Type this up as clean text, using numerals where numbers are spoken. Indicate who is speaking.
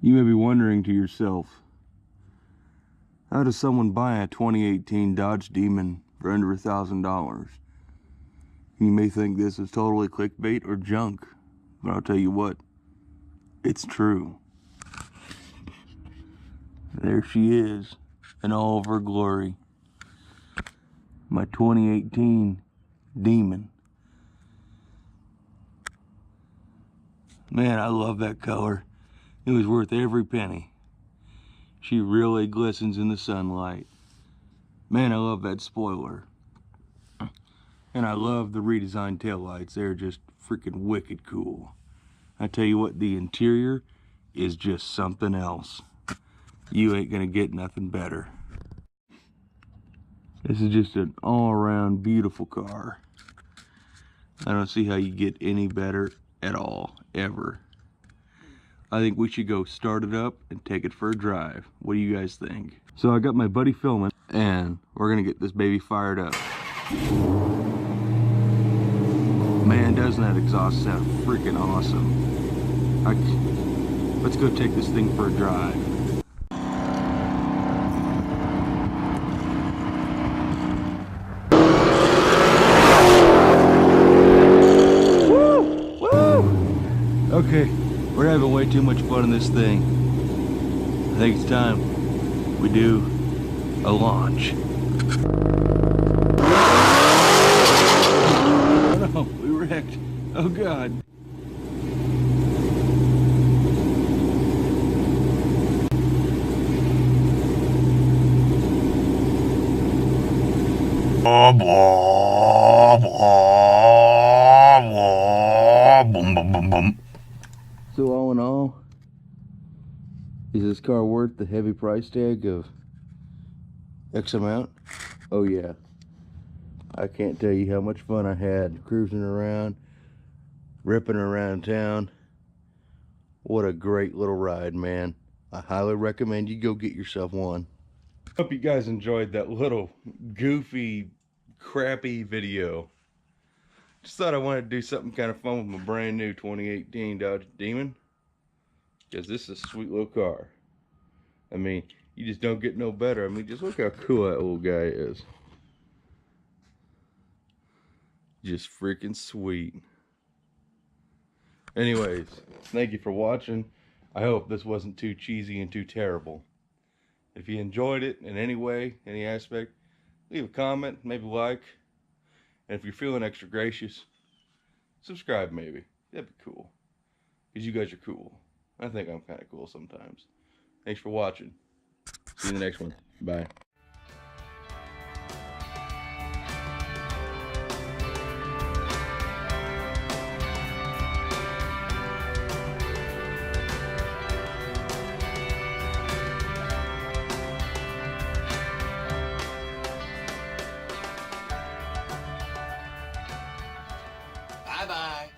Speaker 1: You may be wondering to yourself, how does someone buy a 2018 Dodge Demon for under $1,000? You may think this is totally clickbait or junk, but I'll tell you what, it's true. There she is, in all of her glory. My 2018 Demon. Man, I love that color. It was worth every penny. She really glistens in the sunlight. Man, I love that spoiler. And I love the redesigned taillights. They're just freaking wicked cool. I tell you what, the interior is just something else. You ain't gonna get nothing better. This is just an all-around beautiful car. I don't see how you get any better at all, ever. I think we should go start it up and take it for a drive. What do you guys think? So I got my buddy filming, and we're gonna get this baby fired up. Man, doesn't that exhaust sound freaking awesome? Let's go take this thing for a drive. Woo! Woo! Okay, we're having way too much fun in this thing. I think it's time we do a launch. Oh no, we wrecked. Oh God.
Speaker 2: Blah, blah, blah, blah, boom, boom, boom, boom.
Speaker 1: So all in all, is this car worth the heavy price tag of X amount? Oh yeah. I can't tell you how much fun I had cruising around, ripping around town. What a great little ride, man. I highly recommend you go get yourself one. Hope you guys enjoyed that little goofy, crappy video. Just thought I wanted to do something kind of fun with my brand new 2018 Dodge Demon, because this is a sweet little car. I mean, you just don't get no better. I mean, just look how cool that little guy is. Just freaking sweet. Anyways, thank you for watching. I hope this wasn't too cheesy and too terrible. If you enjoyed it in any way, any aspect, leave a comment, maybe like. And if you're feeling extra gracious, subscribe maybe. That'd be cool. Because you guys are cool. I think I'm kind of cool sometimes. Thanks for watching. See you in the next one. Bye.
Speaker 3: Bye-bye.